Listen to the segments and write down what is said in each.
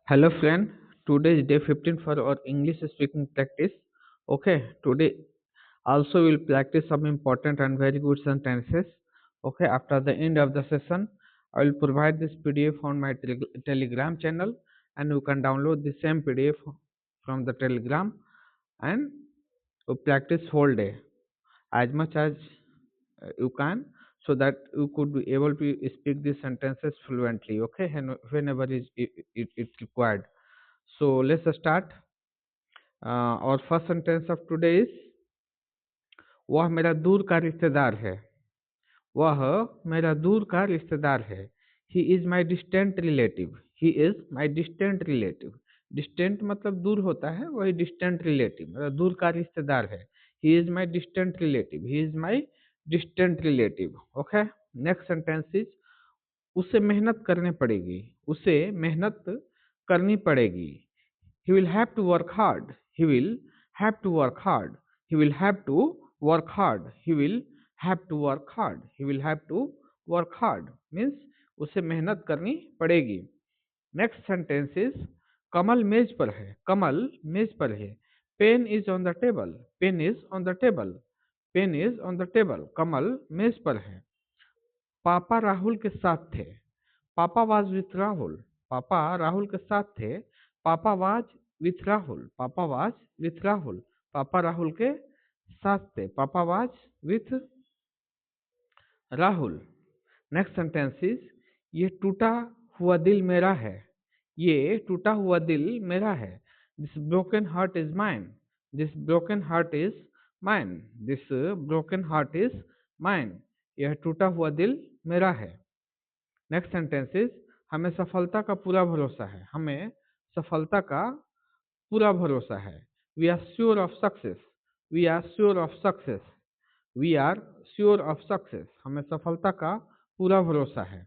Hello friend, today is day 15 for our English speaking practice. Okay, today also we'll practice some important and very good sentences. Okay, after the end of the session, I will provide this PDF on my Telegram channel and you can download the same PDF from the Telegram and you practice whole day as much as you can so that you could be able to speak these sentences fluently. Okay, and whenever it's required. So let's start. Our first sentence of today is वह मेरा दूर का रिश्तेदार है. वह मेरा दूर का रिश्तेदार है. He is my distant relative. He is my distant relative. Distant मतलब दूर होता है, वही डिस्टेंट रिलेटिव मेरा दूर का रिश्तेदार है. He is my distant relative. He is my distant relative. Okay. Next sentence is उसे मेहनत करनी पड़ेगी. उसे मेहनत करनी पड़ेगी. He will have to work hard. He will have to work hard. He will have to work hard. He will have to work hard. He will have to work hard means उसे मेहनत करनी पड़ेगी. Next sentence is कमल मेज पर है. कमल मेज पर है. Pen is on the table. Pen is on the table. Pen is on the table. कमल मेज पर है. पापा राहुल के साथ थे. पापा वाज विथ राहुल. पापा राहुल के साथ थे. पापा वाज विथ राहुल. पापा वाज विथ राहुल. पापा राहुल के साथ थे. पापा was with Rahul. Next sentence is ये टूटा हुआ दिल मेरा है. ये टूटा हुआ दिल मेरा है. This broken heart is mine. This broken heart is mine. This broken heart is mine. यह टूटा हुआ दिल मेरा है. नेक्स्ट सेंटेंस इज हमें सफलता का पूरा भरोसा है. हमें सफलता का पूरा भरोसा है. We are sure of success. We are sure of success. We are sure of success. हमें सफलता का पूरा भरोसा है.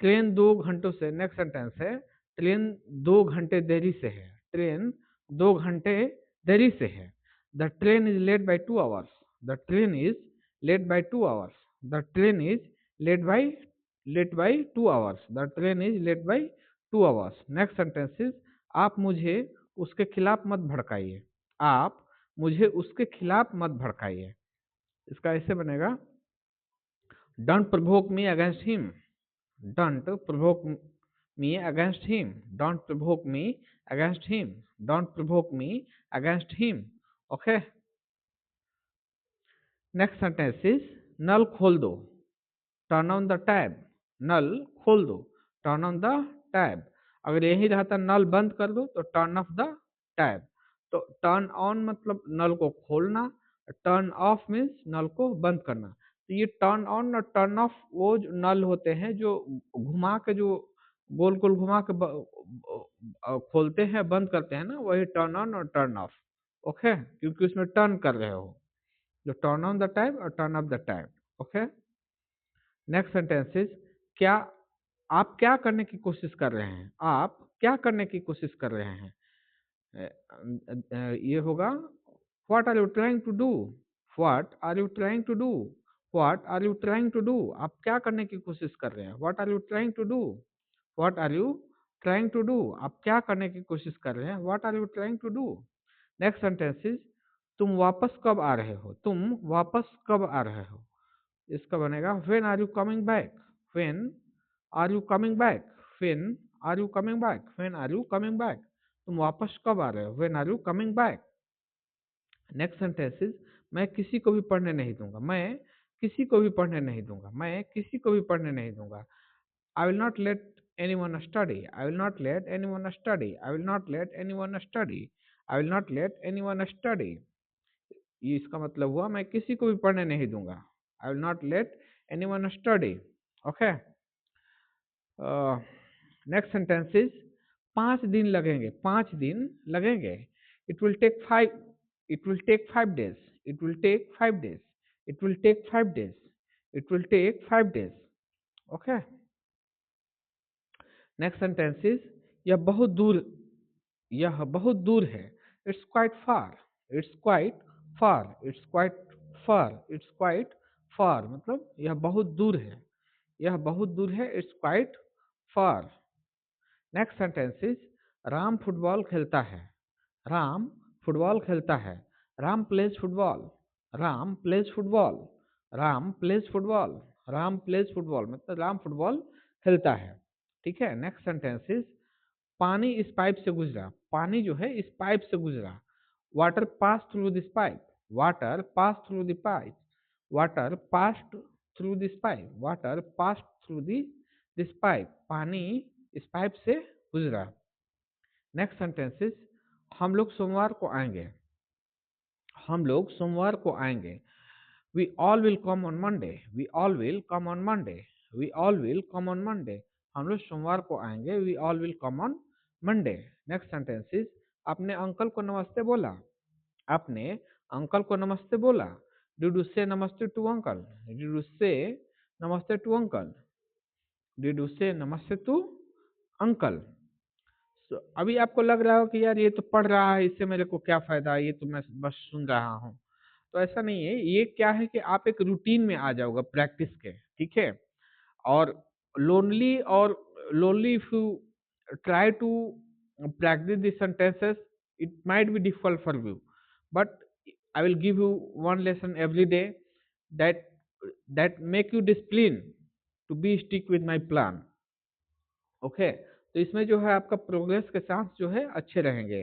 ट्रेन 2 घंटों से. नेक्स्ट सेंटेंस है ट्रेन 2 घंटे देरी से है. ट्रेन 2 घंटे देरी से है. The train is late by 2 hours. The train is late by 2 hours. The train is late by 2 hours. The train is late by 2 hours. Next sentence is आप मुझे उसके खिलाफ मत भड़काइए. आप मुझे उसके खिलाफ मत भड़काइए. इसका ऐसे बनेगा don't provoke me against him. Don't provoke me against him. Don't provoke me against him. Don't provoke me against him. Okay. Next sentence is नल खोल दो. Turn on the tap. नल खोल दो. Turn on the tap. अगर यही रहता नल बंद कर दो तो टर्न ऑफ द टैप. तो टर्न ऑन मतलब नल को खोलना. टर्न ऑफ मीन्स नल को बंद करना. तो ये टर्न ऑन और टर्न ऑफ वो जो नल होते हैं जो घुमा के जो गोल गोल घुमा के खोलते हैं बंद करते हैं ना, वही टर्न ऑन और टर्न ऑफ. ओके, क्योंकि उसमें टर्न कर रहे हो. जो टर्न ऑन द टाइप और turn off the type. Okay. Next sentence is क्या आप क्या करने की कोशिश कर रहे हैं. आप क्या करने की कोशिश कर रहे हैं. ये होगा what are you trying to do. What are you trying to do. What are you trying to do. आप क्या करने की कोशिश कर रहे हैं. What are you trying to do. What are you trying to do. आप क्या करने की कोशिश कर रहे हैं. What are you trying to do. Next sentence is तुम वापस कब आ रहे हो. तुम वापस कब आ रहे हो. इसका बनेगा when are you coming back. When are you coming back. When are you coming back. When are you coming back. तुम वापस कब आ रहे हो. When are you coming back. Next sentence is मैं किसी को भी पढ़ने नहीं दूंगा. मैं किसी को भी पढ़ने नहीं दूंगा. मैं किसी को भी पढ़ने नहीं दूंगा. I will not let anyone study. I will not let anyone study. I will not let anyone study. I will not let anyone study. ये इसका मतलब हुआ मैं किसी को भी पढ़ने नहीं दूंगा. I will not let anyone study. Okay. Next sentence is 5 दिन लगेंगे. 5 दिन लगेंगे. It will take 5 days. It will take 5 days. It will take 5 days. It will take 5 days. Okay. Next sentence is यह बहुत दूर. यह बहुत दूर है. It's quite far. It's quite far. It's quite far. It's quite far मतलब यह बहुत दूर है. यह बहुत दूर है. It's quite far. Next sentence is Ram football खेलता है। राम फुटबॉल खेलता है। Ram pledge football. Ram pledge football. Ram pledge football. Ram pledge football मतलब राम फुटबॉल खेलता है। ठीक है। नेक्स्ट सेंटेंस इज पानी इस पाइप से गुजरा। पानी जो है इस पाइप से गुजरा। Water pass through this pipe. Water pass through the pipe. Water passed through this pipe. Water pass through this pipe. पानी इस पाइप से गुजरा। नेक्स्ट सेंटेंस इज हम लोग सोमवार को आएंगे। हम लोग सोमवार को आएंगे। We all will come on Monday. We all will come on Monday. We all will come on Monday. हम लोग सोमवार को आएंगे। We all will come on Monday. Next sentence is अपने अंकल को नमस्ते बोला। आपने अंकल को नमस्ते बोला। Did you say नमस्ते to uncle? Did you say नमस्ते to uncle? Did you say नमस्ते टू अंकल? अभी आपको लग रहा हो कि यार ये तो पढ़ रहा है, इससे मेरे को क्या फायदा, ये तो मैं बस सुन रहा हूँ। तो ऐसा नहीं है। ये क्या है कि आप एक रूटीन में आ जाओगे प्रैक्टिस के। ठीक है। और lonely if you try to practice these sentences, it might be difficult for you, but I will give you one lesson every day that make you discipline to be stick with my plan. Okay. तो इसमें जो है आपका progress के chance जो है अच्छे रहेंगे।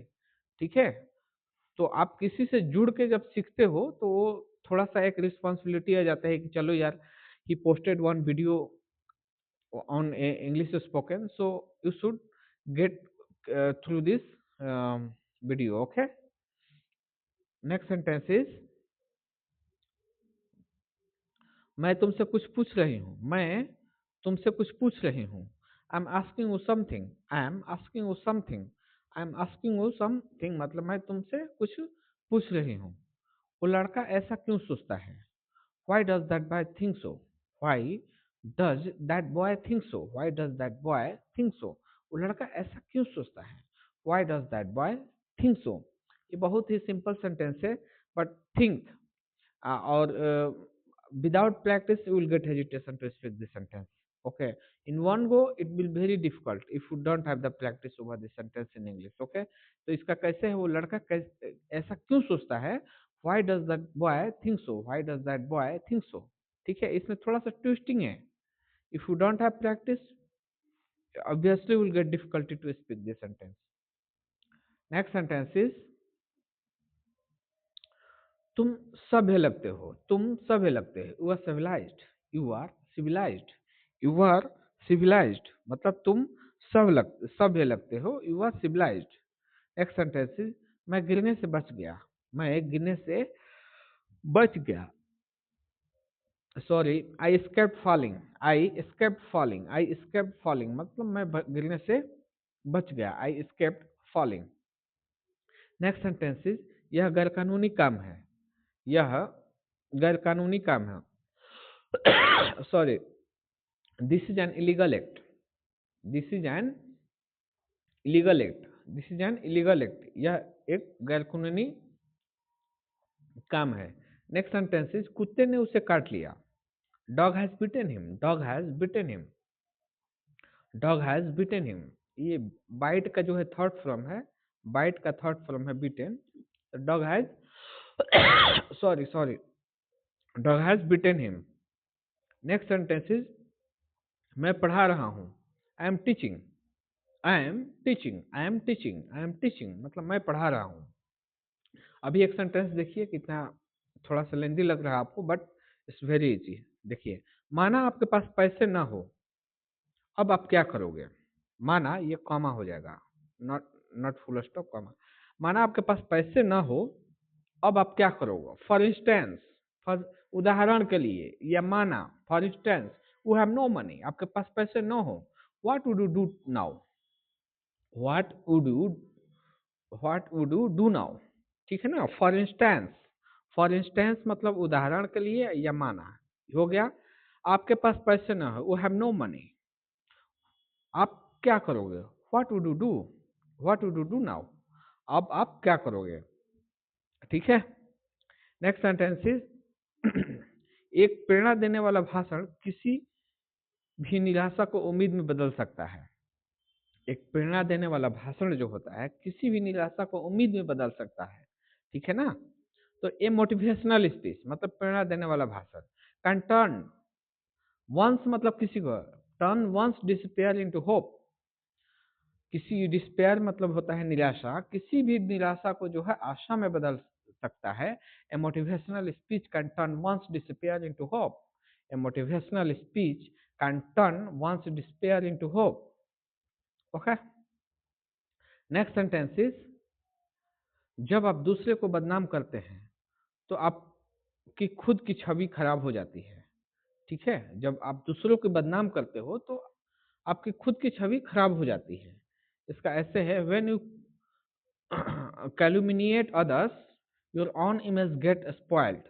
ठीक है। तो आप किसी से जुड़ के जब सीखते हो तो वो थोड़ा सा एक रिस्पॉन्सिबिलिटी आ जाता है कि चलो यार, he posted one video on English spoken, so you should get through this video. Okay. Next sentence is मैं तुमसे कुछ पूछ रही हूँ। मैं तुमसे कुछ पूछ रही हूँ। I am asking you something. I am asking you something. I am asking you something मतलब मैं तुमसे कुछ पूछ रही हूँ। वो लड़का ऐसा क्यों सोचता है? Why does that boy think so? Why does that boy think so? Why does that boy think so? वो लड़का ऐसा क्यों सोचता है? Why does that boy think so? ये बहुत ही सिंपल सेंटेंस है, बट थिंक और without practice you will get hesitation to speak this sentence. Okay, in one go it will be very difficult if you don't have the practice over the sentence in English. Okay, तो इसका कैसे है? वो लड़का ऐसा क्यों सोचता है? Why does that boy think so? Why does that boy think so? ठीक है। इसमें थोड़ा सा ट्विस्टिंग है। If you don't have practice, obviously you will get difficulty to speak this sentence. Next sentence is तुम सभ्य लगते हो। तुम सभ्य लगते हो। You are civilised. You are civilised. You are civilised मतलब तुम सभ्य लगते हो। You are civilised. Next sentence is मैं गिरने से बच गया। मैं गिरने से बच गया। Sorry, I escaped falling. I escaped falling. I escaped falling मतलब मैं गिरने से बच गया। I escaped falling. Next sentence is यह गैरकानूनी काम है। यह गैरकानूनी काम है। Sorry, this is an illegal act. This is an illegal act. This is an illegal act. यह एक गैरकानूनी काम है। नेक्स्ट सेंटेंस इज कुत्ते ने उसे काट लिया। Dog has bitten him. Dog has bitten him. Dog has bitten him. ये बाइट का जो है थर्ड फॉर्म है। बाइट का थर्ड फॉर्म है bitten. Dog has sorry dog has bitten him. Next sentence is मैं पढ़ा रहा हूँ। I am teaching. I am teaching. I am teaching. I am teaching मतलब मैं पढ़ा रहा हूँ। अभी एक सेंटेंस देखिए, कितना थोड़ा सा लेंदी लग रहा है आपको, बट इट्स वेरी इजी। देखिए, माना आपके पास पैसे ना हो, अब आप क्या करोगे? माना ये कॉमा हो जाएगा, not not full stop comma. माना आपके पास पैसे ना हो, अब आप क्या करोगे? फॉर इंस्टेंस, फॉर उदाहरण के लिए, या माना for instance you have no money, आपके पास पैसे ना हो, what would you do now? What would you do now? ठीक है ना। फॉर इंस्टेंस मतलब उदाहरण के लिए या माना हो गया। आपके पास पैसे ना हो, यू हैव नो मनी, आप क्या करोगे? What would you do? What would you do now? अब आप क्या करोगे? ठीक है। नेक्स्ट सेंटेंस इज एक प्रेरणा देने वाला भाषण किसी भी निराशा को उम्मीद में बदल सकता है। एक प्रेरणा देने वाला भाषण जो होता है किसी भी निराशा को उम्मीद में बदल सकता है, ठीक है ना। तो ए मोटिवेशनल स्पीच मतलब प्रेरणा देने वाला भाषण। कैन टर्न वंस मतलब किसी को, turn one's despair into hope, किसी डिस्पेयर मतलब होता है निराशा, किसी भी निराशा को जो है आशा में बदल सकता है। A motivational speech can turn one's despair into hope, a motivational speech can turn one's despair into hope. Okay, next sentence is, जब आप दूसरे को बदनाम करते हैं तो आपकी खुद की छवि खराब हो जाती है, ठीक है। जब आप दूसरों को बदनाम करते हो तो आपकी खुद की छवि खराब हो जाती है। इसका ऐसे है, when you calumniate others, your own image get spoiled,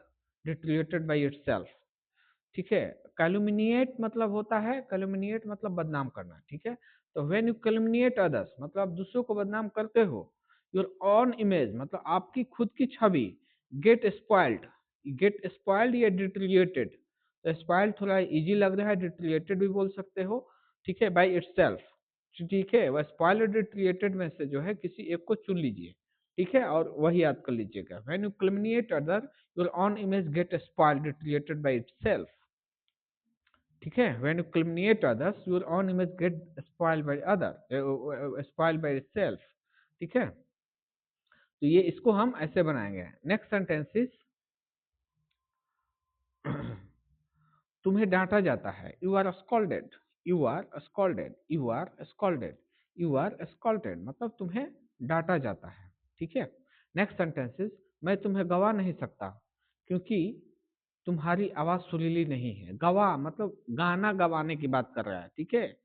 deteriorated by itself, ठीक है। कैलुमिनिएट मतलब होता है, कैलुमिनिएट मतलब बदनाम करना, ठीक है। तो व्हेन यू कैलुमिनिएट अदर्स मतलब आप दूसरों को बदनाम करते हो, योर ऑन इमेज मतलब आपकी खुद की छवि, गेट स्पॉइल्ड, गेट स्पॉइल्ड या डिटेरिएटेड, तो स्पॉइल्ड थोड़ा इजी लग रहा है, डिटेरिएटेड भी बोल सकते हो, ठीक है, बाय इटसेल्फ, ठीक है। वह स्पॉइल्ड और डिटेरिएटेड में से जो है किसी एक को चुन लीजिए, ठीक है, और वही याद कर लीजिएगा। When you calumniate other, your own image get spoiled deteriorated by itself, ठीक है। When you calumniate others, your own image get spoiled by other, spoiled by itself, ठीक है। तो ये इसको हम ऐसे बनाएंगे। नेक्स्ट सेंटेंस इज, तुम्हें डांटा जाता है, you are scolded, you are scolded, you are scolded, you are scolded मतलब तुम्हें डांटा जाता है, ठीक है। नेक्स्ट सेंटेंस इज, मैं तुम्हें गवा नहीं सकता क्योंकि तुम्हारी आवाज सुरीली नहीं है। गवा मतलब गाना गवाने की बात कर रहा है, ठीक है।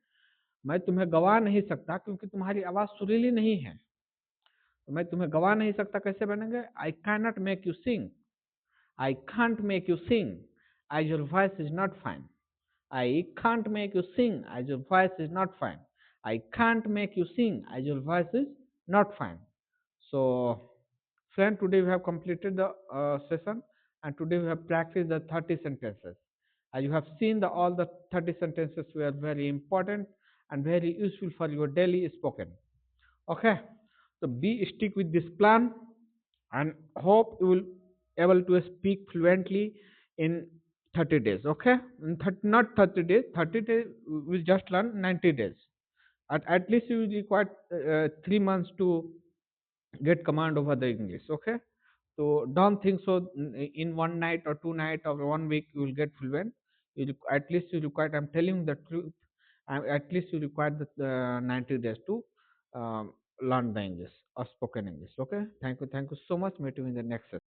मैं तुम्हें गवा नहीं सकता क्योंकि तुम्हारी आवाज सुरीली नहीं है। तो मैं तुम्हें गवा नहीं सकता कैसे बनेंगे, I can not make you sing, I can't make you sing as your voice is not fine, I can't make you sing as your voice is not fine, I can't make you sing as your voice is not fine. So friend, today we have completed the session, and today we have practiced the 30 sentences. As you have seen, all the 30 sentences were very important and very useful for your daily spoken. Okay, so be stick with this plan, and hope you will able to speak fluently in 30 days. Okay, in not 30 days, 30 days we will just learn 90 days. At least you will require 3 months to get command over the English. Okay, so don't think so in one night or 2 night or 1 week you will get fluent. At least you require. I'm telling you the truth. At least you require the 90 days to learn the English or spoken English. Okay, thank you so much. Meet you in the next session.